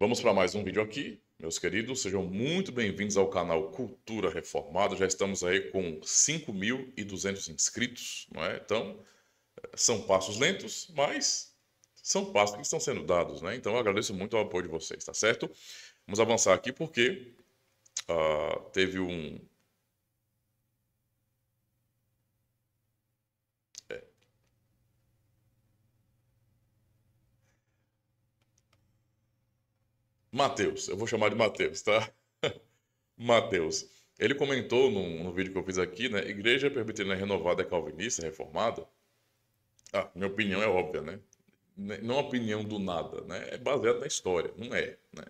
Vamos para mais um vídeo aqui, meus queridos. Sejam muito bem-vindos ao canal Cultura Reformada. Já estamos aí com 5.200 inscritos, não é? Então, são passos lentos, mas são passos que estão sendo dados, né? Então, eu agradeço muito o apoio de vocês, tá certo? Vamos avançar aqui porque teve um... Mateus, eu vou chamar de Mateus, tá? Mateus. Ele comentou no vídeo que eu fiz aqui, né? Igreja Presbiteriana Renovada é calvinista, reformada. Minha opinião é óbvia, né? Não é uma opinião do nada, né? É baseado na história, não é, né?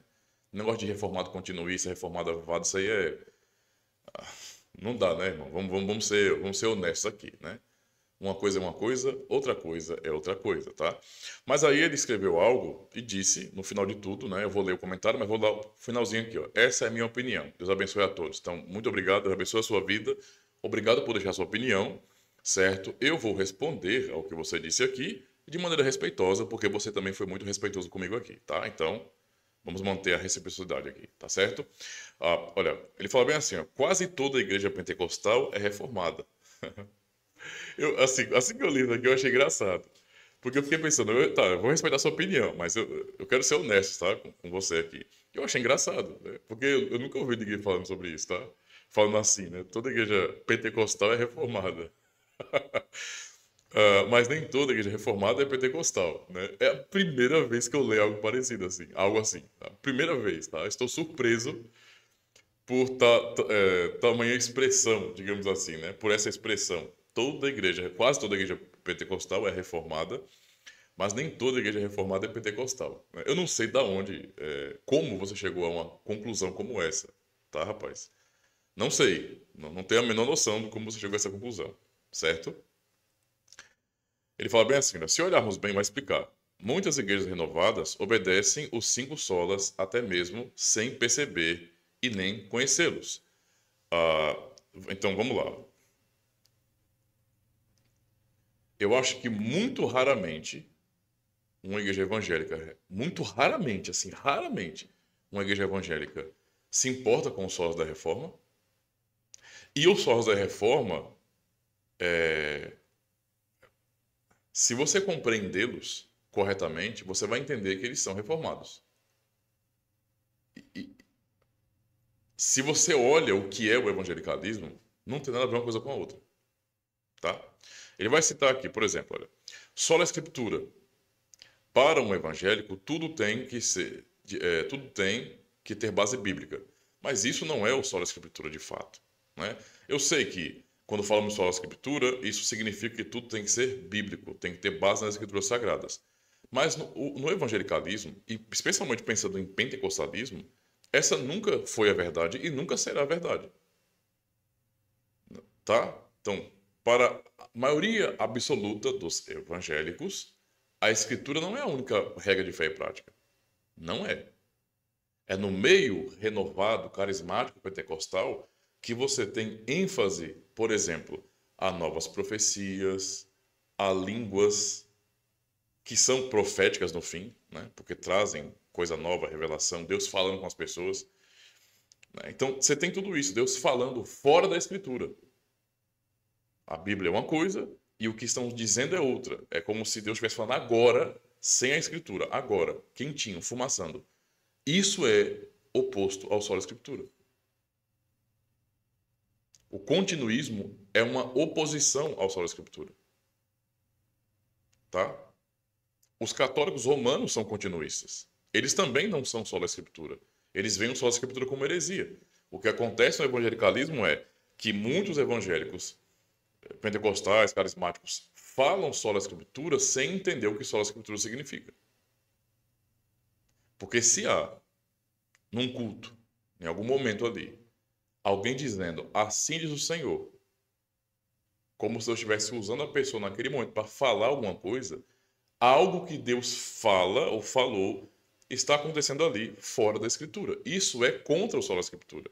Negócio de reformado continuista, reformado avivado, isso aí é... Não dá, né, irmão? Vamos ser honestos aqui, né? Uma coisa é uma coisa, outra coisa é outra coisa, tá? Mas aí ele escreveu algo e disse, no final de tudo, né? Eu vou ler o comentário, mas vou dar o finalzinho aqui, ó. Essa é a minha opinião. Deus abençoe a todos. Então, muito obrigado, Deus abençoe a sua vida. Obrigado por deixar a sua opinião, certo? Eu vou responder ao que você disse aqui de maneira respeitosa, porque você também foi muito respeitoso comigo aqui, tá? Então, vamos manter a reciprocidade aqui, tá certo? Olha, ele fala bem assim, ó, quase toda a igreja pentecostal é reformada. Assim que eu li isso aqui, eu achei engraçado. Porque eu fiquei pensando, eu vou respeitar a sua opinião, mas eu quero ser honesto, tá? Com você aqui. Eu achei engraçado, né? Porque eu nunca ouvi ninguém falando sobre isso, tá? Falando assim, né? Toda igreja pentecostal é reformada. Mas nem toda igreja reformada é pentecostal, né? É a primeira vez que eu leio algo parecido assim, algo assim, tá? Primeira vez, tá? Estou surpreso por tamanha expressão, digamos assim, né? Por essa expressão. Toda igreja, quase toda igreja pentecostal é reformada, mas nem toda igreja reformada é pentecostal, né? Eu não sei da onde, como você chegou a uma conclusão como essa, tá, rapaz? Não sei, não tenho a menor noção de como você chegou a essa conclusão, certo? Ele fala bem assim, né? Se olharmos bem, vai explicar. Muitas igrejas renovadas obedecem os cinco solas até mesmo sem perceber e nem conhecê-los. Ah, então vamos lá. Eu acho que muito raramente uma igreja evangélica, muito raramente, assim, raramente, uma igreja evangélica se importa com os solos da reforma. E os solos da reforma, se você compreendê-los corretamente, você vai entender que eles são reformados. E se você olha o que é o evangelicalismo, não tem nada a ver uma coisa com a outra, tá? Ele vai citar aqui, por exemplo, olha, sola escritura. Para um evangélico, tudo tem que ter base bíblica. Mas isso não é o sola escritura de fato, né? Eu sei que quando falamos sola escritura, isso significa que tudo tem que ser bíblico, tem que ter base nas escrituras sagradas. Mas no evangelicalismo, e especialmente pensando em pentecostalismo, essa nunca foi a verdade e nunca será a verdade, tá? Então, para a maioria absoluta dos evangélicos, a escritura não é a única regra de fé e prática. Não é. É no meio renovado, carismático, pentecostal, que você tem ênfase, por exemplo, a novas profecias, a línguas que são proféticas no fim, né? Porque trazem coisa nova, revelação, Deus falando com as pessoas, né? Então, você tem tudo isso, Deus falando fora da escritura. A Bíblia é uma coisa e o que estão dizendo é outra. É como se Deus estivesse falando agora, sem a escritura, agora, quentinho, fumaçando. Isso é oposto ao solo escritura. O continuismo é uma oposição ao solo escritura, tá? Os católicos romanos são continuistas. Eles também não são solo escritura. Eles veem o solo escritura como heresia. O que acontece no evangelicalismo é que muitos evangélicos pentecostais, carismáticos, falam sola escritura sem entender o que sola escritura significa. Porque se há, num culto, em algum momento ali, alguém dizendo assim diz o Senhor, como se eu estivesse usando a pessoa naquele momento para falar alguma coisa, algo que Deus fala ou falou está acontecendo ali fora da escritura. Isso é contra o sola escritura.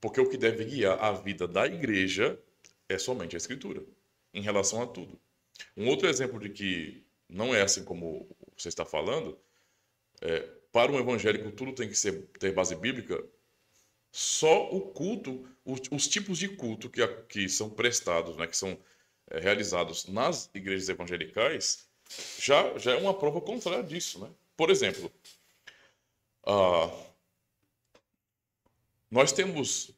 Porque o que deve guiar a vida da igreja é somente a escritura, em relação a tudo. Um outro exemplo de que não é assim como você está falando, para um evangélico tudo tem que ter base bíblica, só o culto, os tipos de culto que são prestados, né, que são realizados nas igrejas evangelicais, já é uma prova contrária disso, né? Por exemplo, ah, nós temos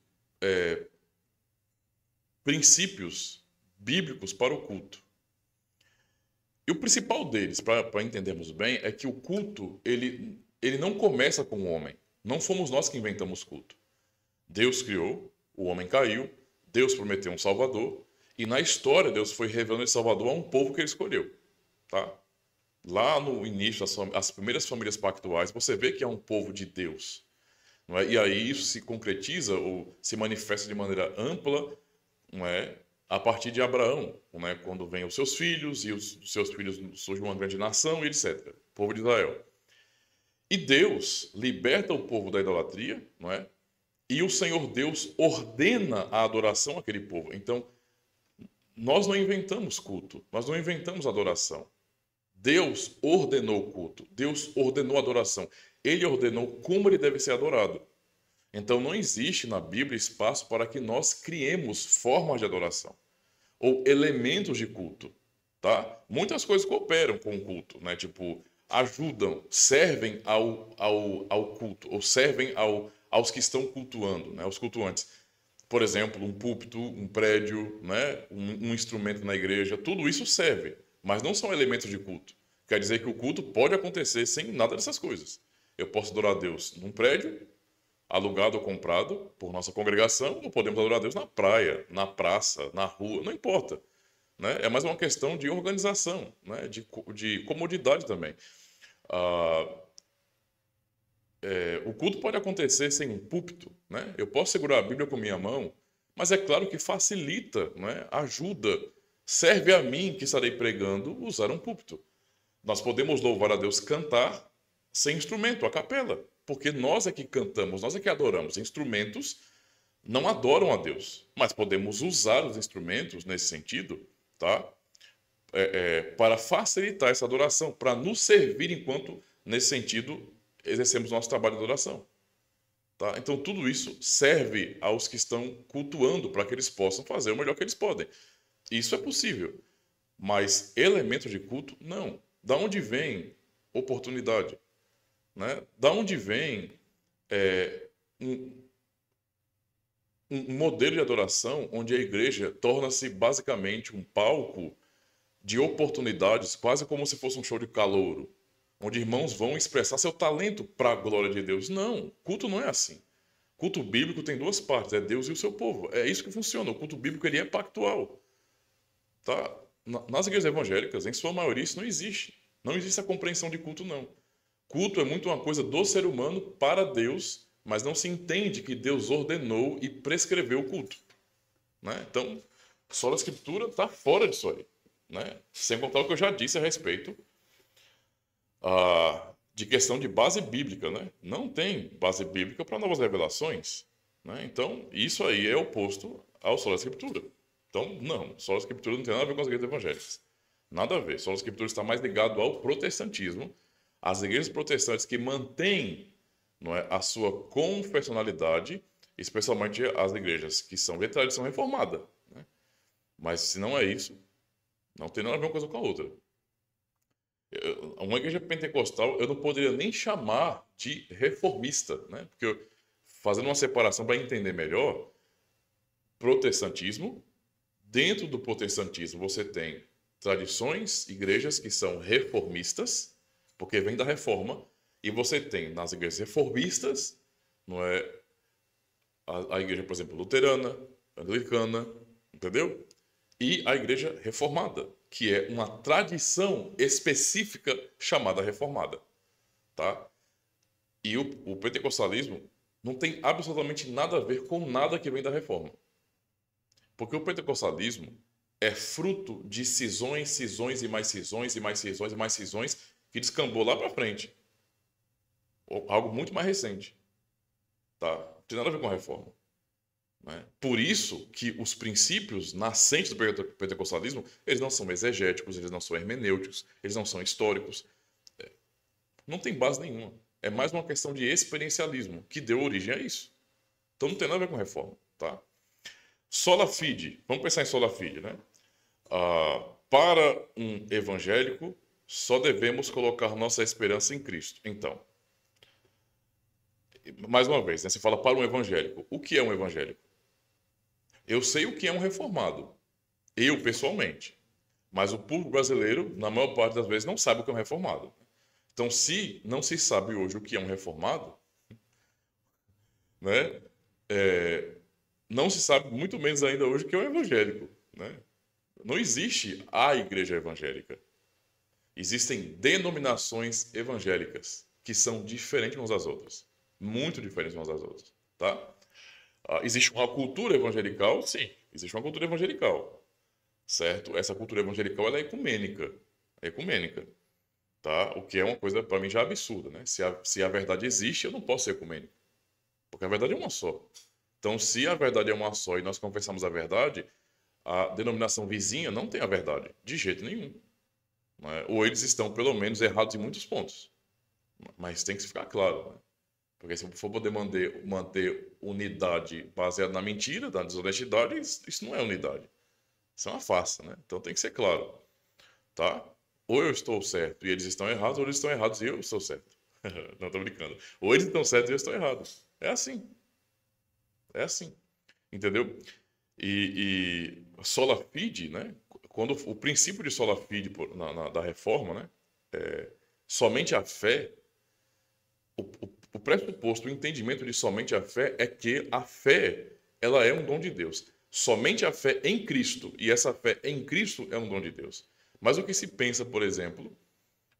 princípios bíblicos para o culto. E o principal deles, para entendermos bem, é que o culto, ele não começa com o homem. Não fomos nós que inventamos culto. Deus criou, o homem caiu, Deus prometeu um Salvador, e na história Deus foi revelando esse Salvador a um povo que ele escolheu. Tá? Lá no início, as primeiras famílias pactuais, você vê que é um povo de Deus. Não é? E aí isso se concretiza ou se manifesta de maneira ampla, não é? A partir de Abraão, não é? Quando vem os seus filhos e os seus filhos surge uma grande nação, e etc. O povo de Israel. E Deus liberta o povo da idolatria, não é? E o Senhor Deus ordena a adoração àquele povo. Então, nós não inventamos culto, nós não inventamos adoração. Deus ordenou o culto, Deus ordenou a adoração. Ele ordenou como ele deve ser adorado. Então, não existe na Bíblia espaço para que nós criemos formas de adoração ou elementos de culto, tá? Muitas coisas cooperam com o culto, né? Tipo, ajudam, servem ao culto, ou servem aos que estão cultuando, né? Aos cultuantes. Por exemplo, um púlpito, um prédio, né? Um instrumento na igreja, tudo isso serve, mas não são elementos de culto. Quer dizer que o culto pode acontecer sem nada dessas coisas. Eu posso adorar a Deus num prédio, alugado ou comprado por nossa congregação, ou podemos adorar a Deus na praia, na praça, na rua, não importa. Né? É mais uma questão de organização, né? de comodidade também. O culto pode acontecer sem um púlpito. Né? Eu posso segurar a Bíblia com minha mão, mas é claro que facilita, né? Ajuda, serve a mim que estarei pregando usar um púlpito. Nós podemos louvar a Deus, cantar sem instrumento, a capela, porque nós é que cantamos, nós é que adoramos. Instrumentos não adoram a Deus, mas podemos usar os instrumentos nesse sentido, tá? Para facilitar essa adoração, para nos servir enquanto, nesse sentido, exercemos nosso trabalho de adoração. Tá? Então, tudo isso serve aos que estão cultuando para que eles possam fazer o melhor que eles podem. Isso é possível, mas elementos de culto, não. Da onde vem oportunidade? Né? Da onde vem um modelo de adoração onde a igreja torna-se basicamente um palco de oportunidades, quase como se fosse um show de calouro, onde irmãos vão expressar seu talento para a glória de Deus. Não, culto não é assim. Culto bíblico tem duas partes, é Deus e o seu povo. É isso que funciona. O culto bíblico ele é pactual. Tá? Nas igrejas evangélicas, em sua maioria, isso não existe. Não existe a compreensão de culto, não. Culto é muito uma coisa do ser humano para Deus, mas não se entende que Deus ordenou e prescreveu o culto. Né? Então, só a Escritura está fora disso aí. Né? Sem contar o que eu já disse a respeito de questão de base bíblica. Né? Não tem base bíblica para novas revelações. Né? Então, isso aí é oposto ao Sola Escritura. Então, não, Sola Escritura não tem nada a ver com as igrejas evangélicas. Nada a ver. Sola Escritura está mais ligado ao protestantismo, às igrejas protestantes que mantêm, não é, a sua confessionalidade, especialmente as igrejas que são de tradição reformada. Né? Mas se não é isso, não tem nada a ver uma coisa com a outra. Uma igreja pentecostal eu não poderia nem chamar de reformista, né? Porque fazendo uma separação para entender melhor, protestantismo, dentro do protestantismo você tem tradições, igrejas que são reformistas, porque vem da reforma, e você tem nas igrejas reformistas, não é, a igreja, por exemplo, luterana, anglicana, entendeu? E a igreja reformada, que é uma tradição específica chamada reformada, tá? E o pentecostalismo não tem absolutamente nada a ver com nada que vem da reforma. Porque o pentecostalismo é fruto de cisões, cisões e mais cisões e mais cisões e mais cisões que descambou lá para frente. Algo muito mais recente. Tá? Não tem nada a ver com a reforma. Né? Por isso que os princípios nascentes do pentecostalismo, eles não são exegéticos, eles não são hermenêuticos, eles não são históricos. Não tem base nenhuma. É mais uma questão de experiencialismo que deu origem a isso. Então não tem nada a ver com reforma, tá? Sola fide. Vamos pensar em sola fide, né? Para um evangélico, só devemos colocar nossa esperança em Cristo. Então, mais uma vez, né, você fala para um evangélico. O que é um evangélico? Eu sei o que é um reformado. Eu, pessoalmente. Mas o público brasileiro, na maior parte das vezes, não sabe o que é um reformado. Então, se não se sabe hoje o que é um reformado, né, não se sabe muito menos ainda hoje o que é um evangélico. Né? Não existe a igreja evangélica. Existem denominações evangélicas que são diferentes umas das outras. Muito diferentes umas das outras. Tá? Existe uma cultura evangelical? Sim, existe uma cultura evangelical. Certo? Essa cultura evangelical ela é ecumênica. É ecumênica. Tá? O que é uma coisa, para mim, já absurda. Né? Se a verdade existe, eu não posso ser ecumênico. Porque a verdade é uma só. Então, se a verdade é uma só e nós confessamos a verdade, a denominação vizinha não tem a verdade, de jeito nenhum. Né? Ou eles estão, pelo menos, errados em muitos pontos. Mas tem que ficar claro. Né? Porque se for poder manter unidade baseada na mentira, na desonestidade, isso não é unidade. Isso é uma farsa, né? Então tem que ser claro. Tá? Ou eu estou certo e eles estão errados, ou eles estão errados e eu estou certo. Não, estou brincando. Ou eles estão certos e eu estou errado. É assim. É assim. Entendeu? Sola fide, né? Quando o princípio de sola fide da reforma, né? Somente a fé, o pressuposto, o entendimento de somente a fé é que a fé, ela é um dom de Deus. Somente a fé em Cristo, e essa fé em Cristo é um dom de Deus. Mas o que se pensa, por exemplo,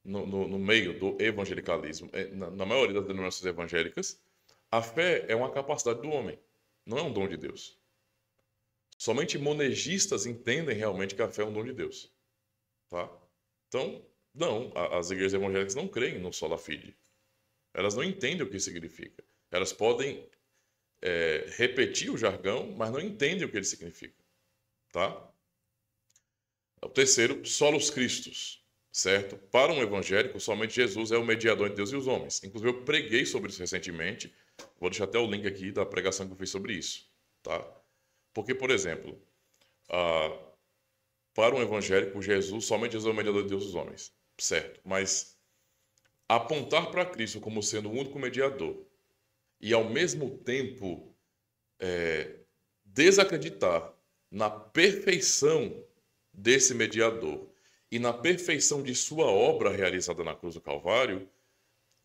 no meio do evangelicalismo, na maioria das denominações evangélicas, a fé é uma capacidade do homem, não é um dom de Deus. Somente monegistas entendem realmente que a fé é um dom de Deus. Tá? Então, não, as igrejas evangélicas não creem no sola fide. Elas não entendem o que significa. Elas podem repetir o jargão, mas não entendem o que ele significa. Tá? O terceiro, solos Christus. Certo? Para um evangélico, somente Jesus é o mediador entre Deus e os homens. Inclusive, eu preguei sobre isso recentemente. Vou deixar até o link aqui da pregação que eu fiz sobre isso. Tá? Porque, por exemplo, para um evangélico, somente Jesus é o mediador de Deus e dos homens. Certo? Mas apontar para Cristo como sendo o único mediador e, ao mesmo tempo, desacreditar na perfeição desse mediador e na perfeição de sua obra realizada na cruz do Calvário,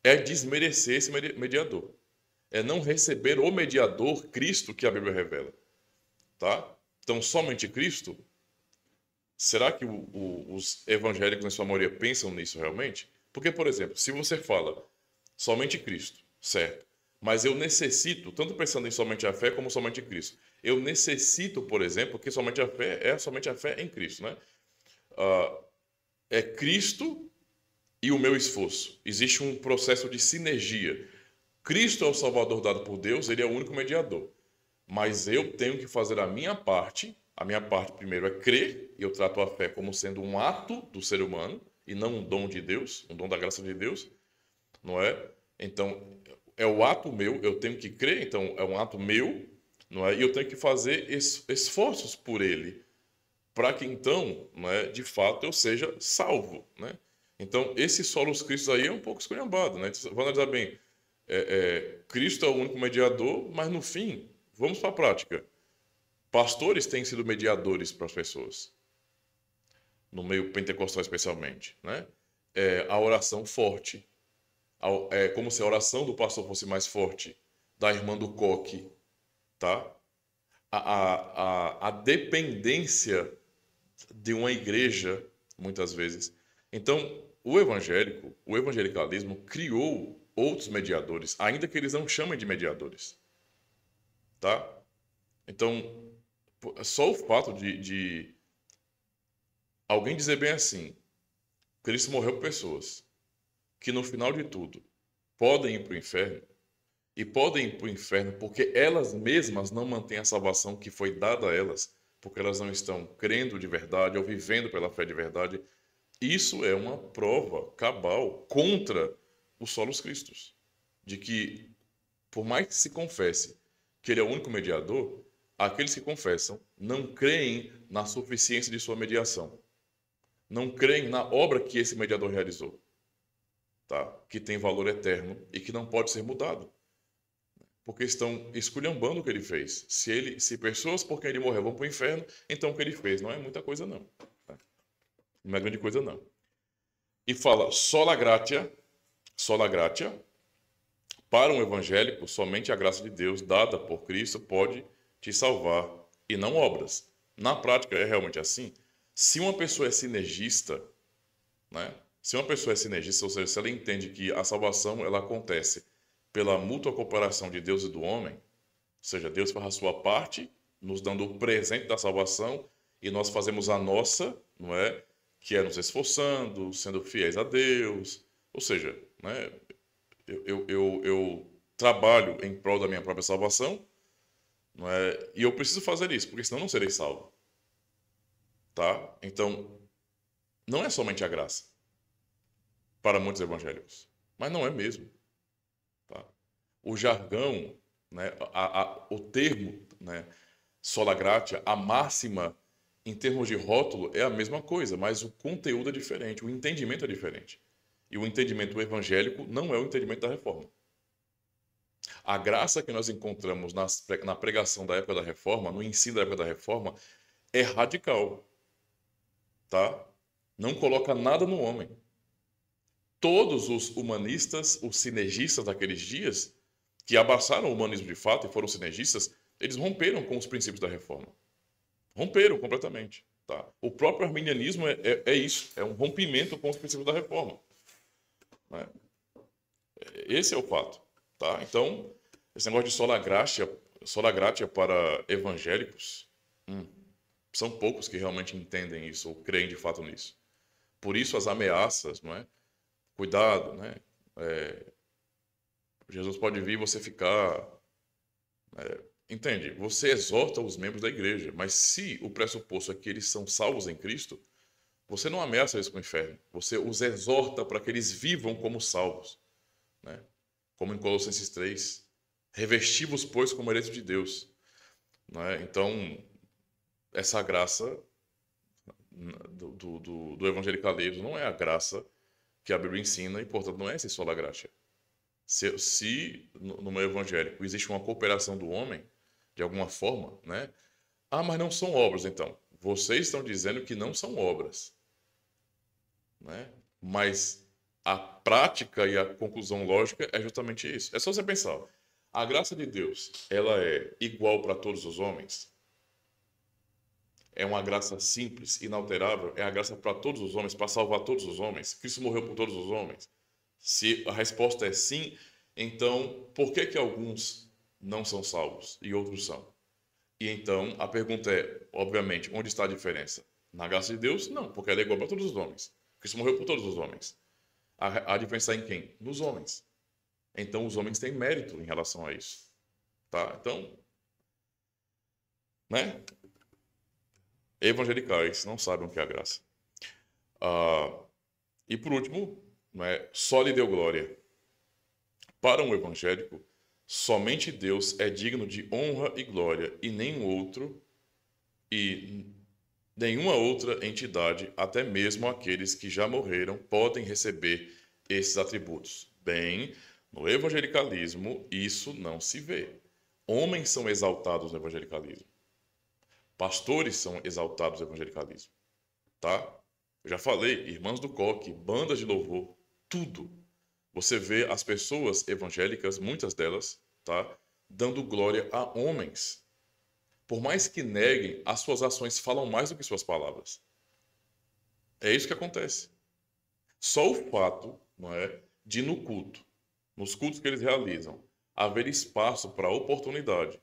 é desmerecer esse mediador. É não receber o mediador, Cristo, que a Bíblia revela. Tá? Então, somente Cristo? Será que os evangélicos, na sua maioria, pensam nisso realmente? Porque, por exemplo, se você fala somente Cristo, certo? Mas eu necessito, tanto pensando em somente a fé como somente Cristo, eu necessito, por exemplo, que somente a fé em Cristo, né? É Cristo e o meu esforço. Existe um processo de sinergia. Cristo é o Salvador dado por Deus, ele é o único mediador. Mas eu tenho que fazer a minha parte. A minha parte, primeiro, é crer, e eu trato a fé como sendo um ato do ser humano, e não um dom de Deus, um dom da graça de Deus, não é? Então, é o ato meu, eu tenho que crer, então é um ato meu, não é? E eu tenho que fazer esforços por ele, para que então, não é, de fato, eu seja salvo, né? Então, esse solos Cristo aí é um pouco esculhambado, né? Vamos analisar bem. Cristo é o único mediador, mas no fim, vamos para a prática. Pastores têm sido mediadores para as pessoas, no meio pentecostal especialmente, né? A oração forte, é como se a oração do pastor fosse mais forte, da irmã do coque, tá? A dependência de uma igreja, muitas vezes. Então, o evangelicalismo criou outros mediadores, ainda que eles não chamem de mediadores, tá? Então, só o fato de alguém dizer bem assim, Cristo morreu por pessoas que no final de tudo podem ir para o inferno, e podem ir para o inferno porque elas mesmas não mantêm a salvação que foi dada a elas, porque elas não estão crendo de verdade ou vivendo pela fé de verdade. Isso é uma prova cabal contra os solos Cristos. de que, por mais que se confesse que ele é o único mediador, aqueles que confessam não creem na suficiência de sua mediação. Não creem na obra que esse mediador realizou, tá? Que tem valor eterno e que não pode ser mudado. Porque estão esculhambando o que ele fez. Se pessoas por quem ele morreu vão para o inferno, então o que ele fez não é muita coisa não. Tá? Não é grande coisa não. E fala, sola gratia, para um evangélico, somente a graça de Deus dada por Cristo pode te salvar, e não obras. Na prática é realmente assim. Se uma pessoa é sinergista, né? Se uma pessoa é sinergista, ou seja, se ela entende que a salvação ela acontece pela mútua cooperação de Deus e do homem, ou seja, Deus faz a sua parte, nos dando o presente da salvação, e nós fazemos a nossa, não é? Que é nos esforçando, sendo fiéis a Deus. Ou seja, né? Eu trabalho em prol da minha própria salvação, não é? E eu preciso fazer isso, porque senão não serei salvo. Tá? Então, não é somente a graça para muitos evangélicos, mas não é mesmo. Tá? O jargão, né, o termo, né, sola gratia, a máxima em termos de rótulo é a mesma coisa, mas o conteúdo é diferente, o entendimento é diferente. E o entendimento evangélico não é o entendimento da reforma. A graça que nós encontramos na pregação da época da reforma, no ensino da época da reforma, é radical. Tá? Não coloca nada no homem. Todos os humanistas, os sinergistas daqueles dias, que abraçaram o humanismo de fato e foram sinergistas, eles romperam com os princípios da reforma. Romperam completamente. Tá? O próprio arminianismo é isso, é um rompimento com os princípios da reforma. Né? Esse é o fato. Tá? Então, esse negócio de sola gratia para evangélicos, são poucos que realmente entendem isso ou creem de fato nisso. Por isso as ameaças, não é? Cuidado, né? Jesus pode vir e você ficar... entende? Você exorta os membros da igreja, mas se o pressuposto é que eles são salvos em Cristo, você não ameaça eles com o inferno. Você os exorta para que eles vivam como salvos. Né? Como em Colossenses 3. Revesti-vos, pois, como eleitos de Deus. Né? Então, essa graça do evangelicalismo não é a graça que a Bíblia ensina e, portanto, não é esse sola gratia. Se no meio evangélico existe uma cooperação do homem, de alguma forma, né? Ah, mas não são obras, então. Vocês estão dizendo que não são obras. Né? Mas a prática e a conclusão lógica é justamente isso. É só você pensar. A graça de Deus, ela é igual para todos os homens? É uma graça simples, inalterável? É a graça para todos os homens, para salvar todos os homens? Cristo morreu por todos os homens? Se a resposta é sim, então por que que alguns não são salvos e outros são? E então a pergunta é, obviamente, onde está a diferença? Na graça de Deus? Não, porque ela é igual para todos os homens. Cristo morreu por todos os homens. A diferença está em quem? Nos homens. Então os homens têm mérito em relação a isso. Tá? Então, né? Evangelicais não sabem o que é a graça. E por último, né, só lhe deu glória. Para um evangélico, somente Deus é digno de honra e glória, e nenhuma outra entidade, até mesmo aqueles que já morreram, podem receber esses atributos. Bem, no evangelicalismo, isso não se vê. Homens são exaltados no evangelicalismo. Pastores são exaltados no evangelicalismo. Tá? Eu já falei, irmãs do coque, bandas de louvor, tudo. Você vê as pessoas evangélicas, muitas delas, tá, dando glória a homens. Por mais que neguem, as suas ações falam mais do que suas palavras. É isso que acontece. Só o fato, não é, de no culto, nos cultos que eles realizam, haver espaço para oportunidade,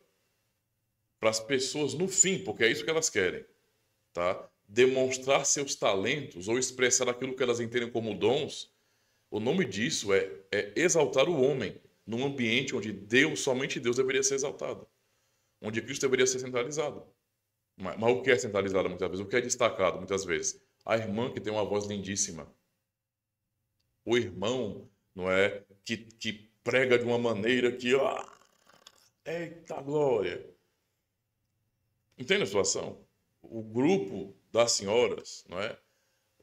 para as pessoas no fim, porque é isso que elas querem, tá? Demonstrar seus talentos ou expressar aquilo que elas entendem como dons. O nome disso é exaltar o homem num ambiente onde Deus, somente Deus, deveria ser exaltado. Onde Cristo deveria ser centralizado. Mas o que é centralizado muitas vezes? O que é destacado muitas vezes? A irmã que tem uma voz lindíssima. O irmão, não é, que prega de uma maneira que, eita glória. Entende a situação? O grupo das senhoras, não é?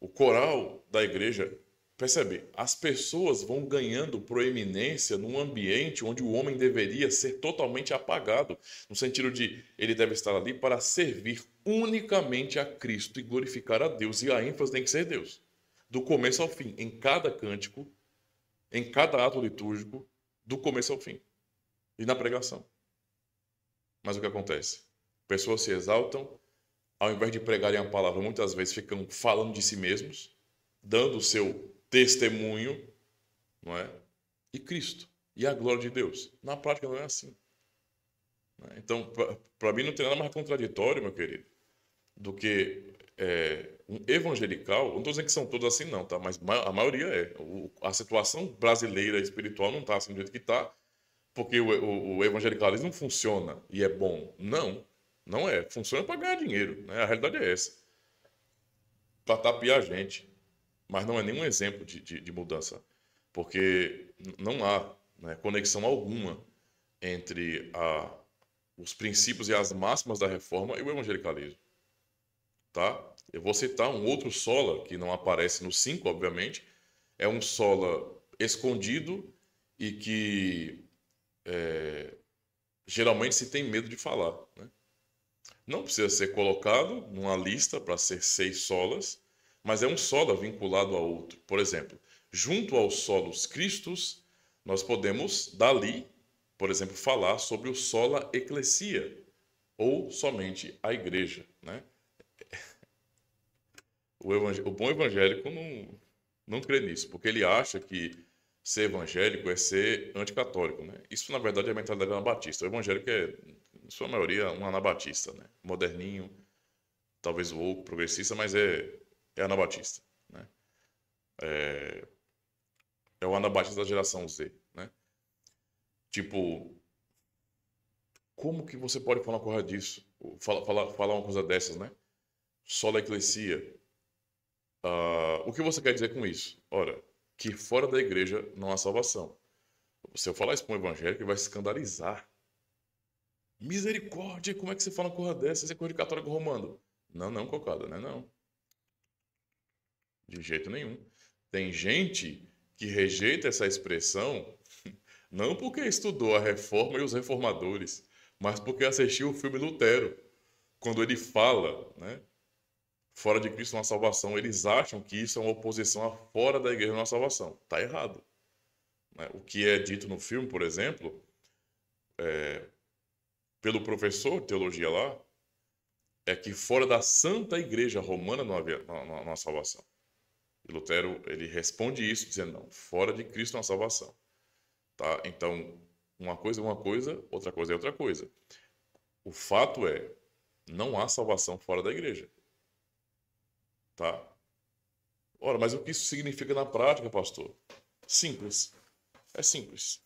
O coral da igreja, percebe? As pessoas vão ganhando proeminência num ambiente onde o homem deveria ser totalmente apagado, no sentido de ele deve estar ali para servir unicamente a Cristo e glorificar a Deus, e a ênfase tem que ser Deus, do começo ao fim, em cada cântico, em cada ato litúrgico, do começo ao fim, e na pregação. Mas o que acontece? Pessoas se exaltam, ao invés de pregarem a palavra, muitas vezes ficam falando de si mesmos, dando o seu testemunho, não é? E Cristo, e a glória de Deus. Na prática não é assim. Então, para mim não tem nada mais contraditório, meu querido, do que um evangelical. Não estou dizendo que são todos assim, não, tá? Mas a maioria é. A situação brasileira espiritual não está assim do jeito que está, porque o evangelicalismo não funciona e é bom. Não, não é. Funciona para ganhar dinheiro, né? A realidade é essa. Para tapear a gente. Mas não é nenhum exemplo de mudança. Porque não há, né, conexão alguma entre os princípios e as máximas da reforma e o evangelicalismo. Tá? Eu vou citar um outro sola, que não aparece no 5, obviamente. É um sola escondido e que geralmente se tem medo de falar. Né? Não precisa ser colocado numa lista para ser 6 solas, mas é um sola vinculado a outro. Por exemplo, junto aos solos cristos, nós podemos, dali, por exemplo, falar sobre o sola ecclesia, ou somente a igreja. Né? O bom evangélico não crê nisso, porque ele acha que ser evangélico é ser anticatólico. Né? Isso, na verdade, é a mentalidade anabatista. O evangélico é, em sua maioria, um anabatista, né? Moderninho, talvez o outro progressista, mas é anabatista. Né? É o anabatista da geração Z. Né? Tipo, como que você pode falar uma coisa disso? Falar uma coisa dessas, né? Sola Ecclesia. O que você quer dizer com isso? Ora, que fora da igreja não há salvação. Se eu falar isso para um evangélico, ele vai se escandalizar. Misericórdia, como é que você fala uma coisa dessa? Você é coisa de católico romano. Não, não, cocada, né? Não. De jeito nenhum. Tem gente que rejeita essa expressão não porque estudou a reforma e os reformadores, mas porque assistiu o filme Lutero. Quando ele fala, né, fora de Cristo não há salvação, eles acham que isso é uma oposição a fora da igreja não há salvação. Está errado. Né? O que é dito no filme, por exemplo, pelo professor de teologia lá, é que fora da Santa Igreja Romana não há salvação. E Lutero, ele responde isso dizendo, não, fora de Cristo não há salvação. Tá? Então, uma coisa é uma coisa, outra coisa é outra coisa. O fato é, não há salvação fora da igreja. Tá? Ora, mas o que isso significa na prática, pastor? Simples. É simples.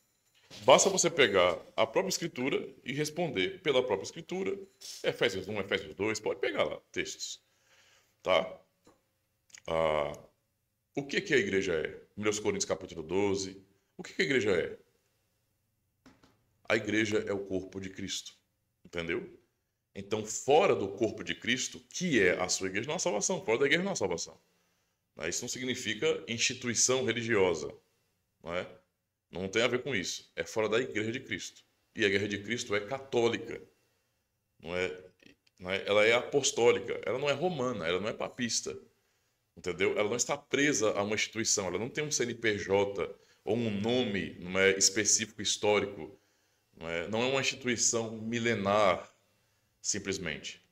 Basta você pegar a própria Escritura e responder pela própria Escritura. Efésios 1, Efésios 2, pode pegar lá, textos. Tá? O que a igreja é? 1 Coríntios capítulo 12. O que a igreja é? A igreja é o corpo de Cristo. Entendeu? Então, fora do corpo de Cristo, que é a sua igreja, não há salvação. Fora da igreja não há salvação. Isso não significa instituição religiosa. Não é? Não tem a ver com isso. É fora da igreja de Cristo. E a igreja de Cristo é católica. Não é, ela é apostólica. Ela não é romana. Ela não é papista. Entendeu? Ela não está presa a uma instituição. Ela não tem um CNPJ ou um nome, não é, específico histórico. Não é uma instituição milenar, simplesmente.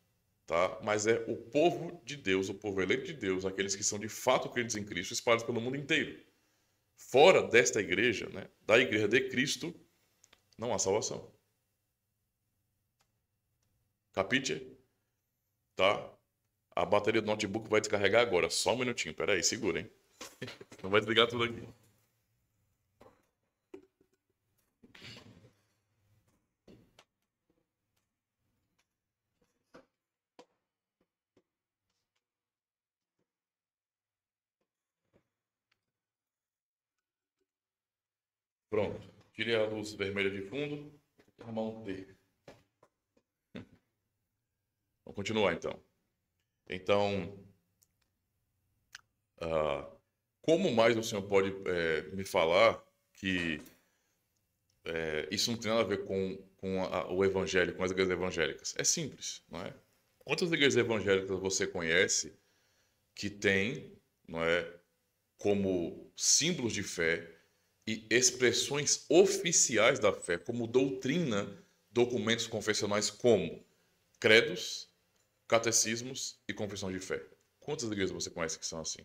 Tá? Mas é o povo de Deus, o povo eleito de Deus, aqueles que são de fato crentes em Cristo, espalhados pelo mundo inteiro. Fora desta igreja, né, da igreja de Cristo, não há salvação. Capite? Tá? A bateria do notebook vai descarregar agora. Só um minutinho. Pera aí, segura, hein? Não vai desligar tudo aqui. Pronto. Tirei a luz vermelha de fundo. Vou arrumar um T. Vamos continuar então. Então, como mais o senhor pode me falar que isso não tem nada a ver com o evangelho, com as igrejas evangélicas? É simples, não é? Quantas igrejas evangélicas você conhece que tem, não é, como símbolos de fé e expressões oficiais da fé, como doutrina, documentos confessionais como credos, catecismos e confissão de fé? Quantas igrejas você conhece que são assim?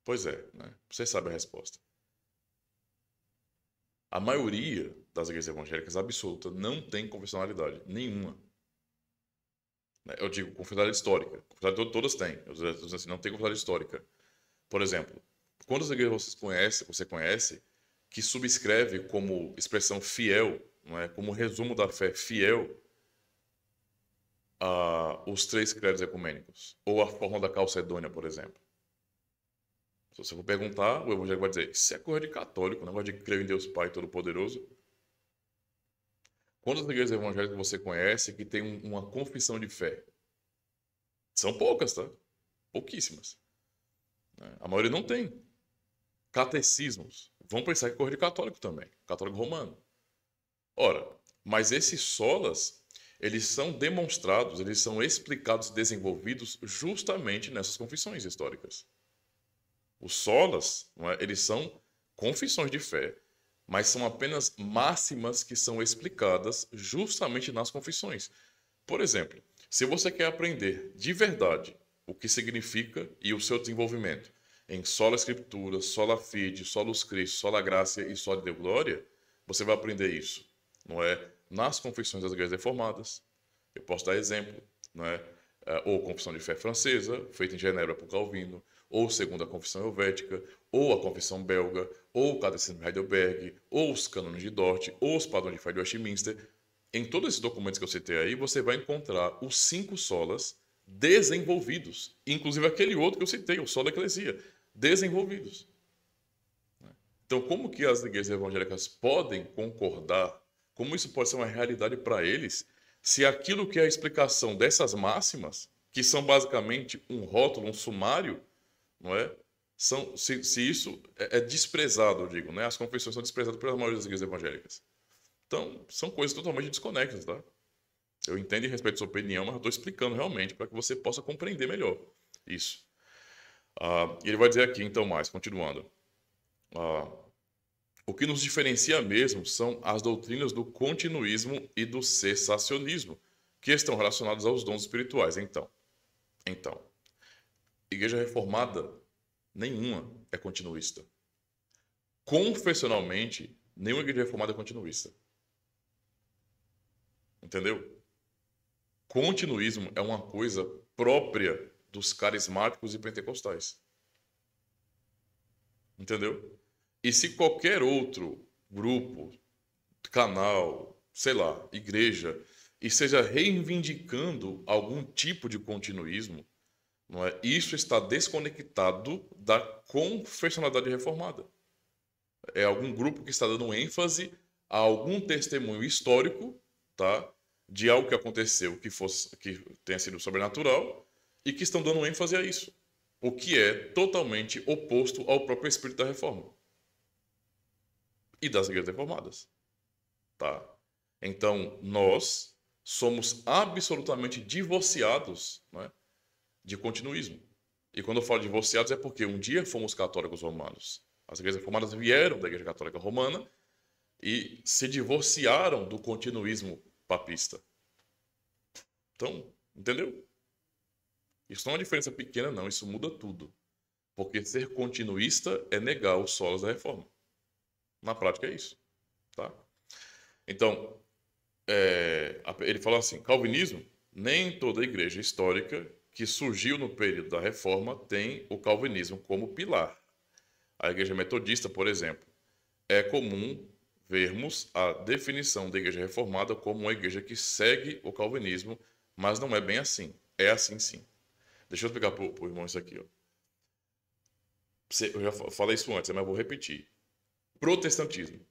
Pois é, né? Você sabe a resposta. A maioria das igrejas evangélicas absoluta não tem confessionalidade nenhuma. Eu digo confessionalidade histórica. Confessionalidade todas têm. Eu digo assim, não tem confessionalidade histórica. Por exemplo, quantas igrejas você conhece que subscreve como expressão fiel, não é? Como resumo da fé fiel, os 3 credos ecumênicos? Ou a forma da Calcedônia, por exemplo? Se você for perguntar, o evangélico vai dizer: isso é coisa de católico, negócio de crer em Deus Pai Todo-Poderoso. Quantas igrejas evangélicas você conhece que tem uma confissão de fé? São poucas, tá? Pouquíssimas. A maioria não tem. Catecismos. Vão pensar que é coisa de católico também. Católico romano. Ora, mas esses solas, eles são demonstrados, eles são explicados e desenvolvidos justamente nessas confissões históricas. Os solas, não é? Eles são confissões de fé, mas são apenas máximas que são explicadas justamente nas confissões. Por exemplo, se você quer aprender de verdade o que significa e o seu desenvolvimento em sola Escritura, sola fide, solus Christi, sola gratia e sola Deo Gloria, você vai aprender isso, não é? Nas confissões das igrejas reformadas. Eu posso dar exemplo, não é? Ou Confissão de Fé Francesa, feita em Genebra por Calvino, ou Segunda Confissão Helvética, ou a Confissão Belga, ou o Catecismo de Heidelberg, ou os Cânones de Dort, ou os Padrões de Fé de Westminster. Em todos esses documentos que eu citei aí, você vai encontrar os 5 solas desenvolvidos, inclusive aquele outro que eu citei, o Sola Ecclesia, desenvolvidos. Então, como que as igrejas evangélicas podem concordar, como isso pode ser uma realidade para eles, se aquilo que é a explicação dessas máximas, que são basicamente um rótulo, um sumário, não é? Se isso é desprezado, eu digo, né? As confissões são desprezadas pela maioria das igrejas evangélicas. Então, são coisas totalmente desconexas, tá? Eu entendo e respeito a sua opinião, mas eu estou explicando realmente para que você possa compreender melhor isso. E ele vai dizer aqui, então, mais, continuando. O que nos diferencia mesmo são as doutrinas do continuismo e do cessacionismo, que estão relacionadas aos dons espirituais. Então, igreja reformada nenhuma é continuista. Confessionalmente, nenhuma igreja reformada é continuista. Entendeu? Continuismo é uma coisa própria dos carismáticos e pentecostais. Entendeu? E se qualquer outro grupo, canal, sei lá, igreja, esteja reivindicando algum tipo de continuismo, não é? Isso está desconectado da confessionalidade reformada. É algum grupo que está dando ênfase a algum testemunho histórico, tá? De algo que aconteceu que tenha sido sobrenatural e que estão dando ênfase a isso, o que é totalmente oposto ao próprio espírito da reforma e das igrejas reformadas, tá? Então, nós somos absolutamente divorciados, né, de continuismo. E quando eu falo divorciados é porque um dia fomos católicos romanos. As igrejas reformadas vieram da Igreja Católica Romana e se divorciaram do continuismo papista. Então, entendeu? Isso não é uma diferença pequena, não. Isso muda tudo. Porque ser continuista é negar os solos da reforma. Na prática é isso. Tá? Então, ele fala assim, calvinismo, nem toda igreja histórica que surgiu no período da reforma tem o calvinismo como pilar. A igreja metodista, por exemplo, é comum vermos a definição da igreja reformada como uma igreja que segue o calvinismo, mas não é bem assim. É assim sim. Deixa eu explicar para o irmão isso aqui. Ó. Eu já falei isso antes, mas eu vou repetir. protestantismo.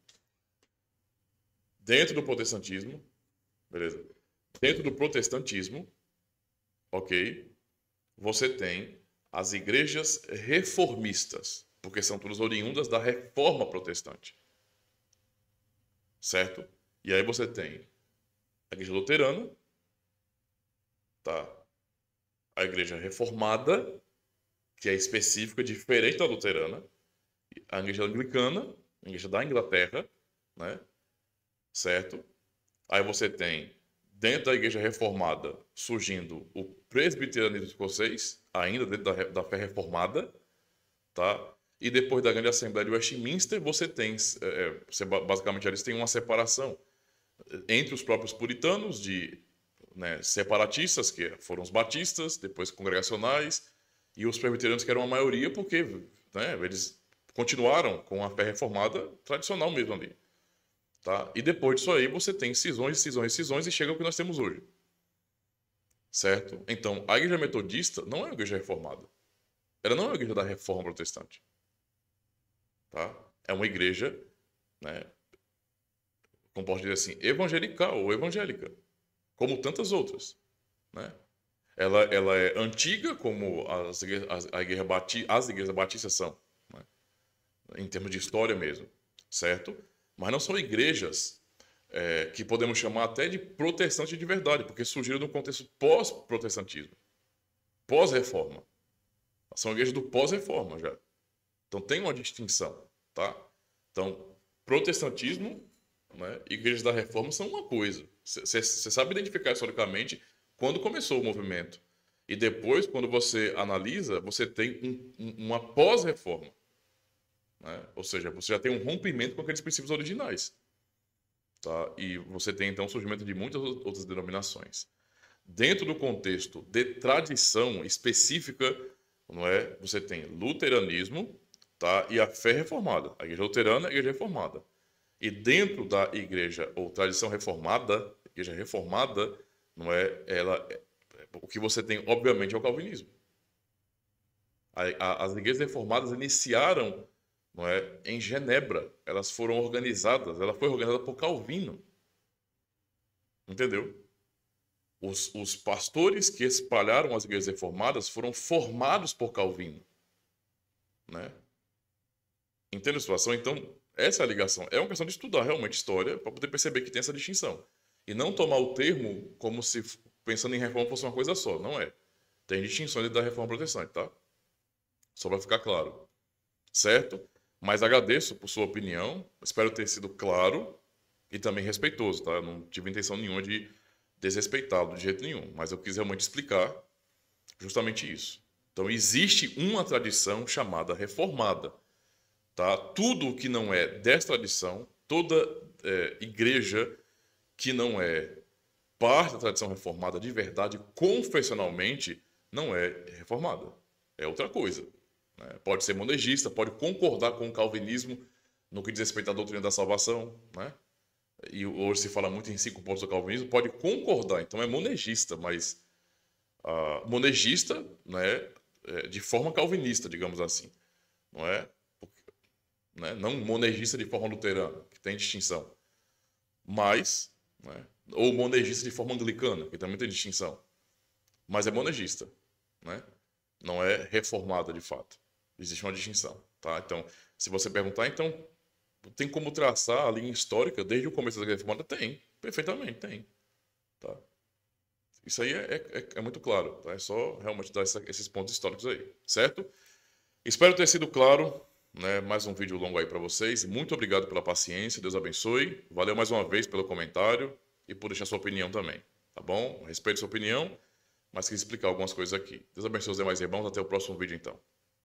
Dentro do protestantismo, beleza? Dentro do protestantismo, ok? Você tem as igrejas reformistas, porque são todas oriundas da reforma protestante. Certo? E aí você tem a igreja luterana, tá? A igreja reformada, que é específica, diferente da luterana, a igreja anglicana, a igreja da Inglaterra, né? Certo? Aí você tem, dentro da igreja reformada, surgindo o presbiterianismo escocês, ainda dentro da fé reformada, tá? E depois da grande assembleia de Westminster, você tem, basicamente, eles têm uma separação entre os próprios puritanos, né, separatistas, que foram os batistas, depois congregacionais, e os presbiterianos, que eram a maioria, porque, né, eles continuaram com a fé reformada tradicional mesmo ali. Tá? E depois disso aí, você tem cisões, cisões, cisões, e chega ao que nós temos hoje. Certo? Então, a igreja metodista não é uma igreja reformada. Ela não é uma igreja da reforma protestante. Tá? É uma igreja, né, como posso dizer assim, evangelical ou evangélica, como tantas outras. Né? Ela é antiga, como as igrejas batistas são, né? Em termos de história mesmo. Certo? Mas não são igrejas que podemos chamar até de protestantes de verdade, porque surgiram no contexto pós-protestantismo, pós-reforma. São igrejas do pós-reforma já. Então tem uma distinção, tá? Então, protestantismo, né, e igrejas da reforma são uma coisa. Você sabe identificar historicamente quando começou o movimento. E depois, quando você analisa, você tem uma pós-reforma. Né? Ou seja, você já tem um rompimento com aqueles princípios originais. Tá? E você tem, então, o surgimento de muitas outras denominações. Dentro do contexto de tradição específica, não é? Você tem luteranismo, tá? E a fé reformada. A igreja luterana e a igreja reformada. E dentro da igreja, ou tradição reformada, igreja reformada, não é? O que você tem, obviamente, é o calvinismo. As igrejas reformadas iniciaram, não é, em Genebra. Ela foi organizada por Calvino. Entendeu? Os pastores que espalharam as igrejas reformadas foram formados por Calvino. Né? Entende a situação? Então, essa é a ligação. É uma questão de estudar realmente história para poder perceber que tem essa distinção. E não tomar o termo como se, pensando em reforma, fosse uma coisa só. Não é. Tem distinções da reforma protestante, tá? Só para ficar claro. Certo? Mas agradeço por sua opinião. Espero ter sido claro e também respeitoso, tá? Eu não tive intenção nenhuma de desrespeitá-lo de jeito nenhum. Mas eu quis realmente explicar justamente isso. Então, existe uma tradição chamada reformada. Tá? Tudo o que não é dessa tradição, toda igreja que não é parte da tradição reformada de verdade, confessionalmente, não é reformada. É outra coisa. Né? Pode ser monergista, pode concordar com o calvinismo no que diz respeito à doutrina da salvação. Né? E hoje se fala muito em 5 pontos do calvinismo, pode concordar. Então é monergista, mas monergista, né, de forma calvinista, digamos assim. Não é? Né? Não monergista de forma luterana, que tem distinção. Mas, né? Ou monergista de forma anglicana, que também tem distinção. Mas é monergista. Né? Não é reformada de fato. Existe uma distinção. Tá? Então, se você perguntar, então, tem como traçar a linha histórica desde o começo da reformada? Tem. Perfeitamente, tem. Tá? Isso aí é muito claro. Tá? É só realmente dar esses pontos históricos aí. Certo? Espero ter sido claro. Né, mais um vídeo longo aí para vocês. Muito obrigado pela paciência. Deus abençoe. Valeu mais uma vez pelo comentário e por deixar sua opinião também. Tá bom? Respeito sua opinião, mas quis explicar algumas coisas aqui. Deus abençoe os demais irmãos. Até o próximo vídeo, então.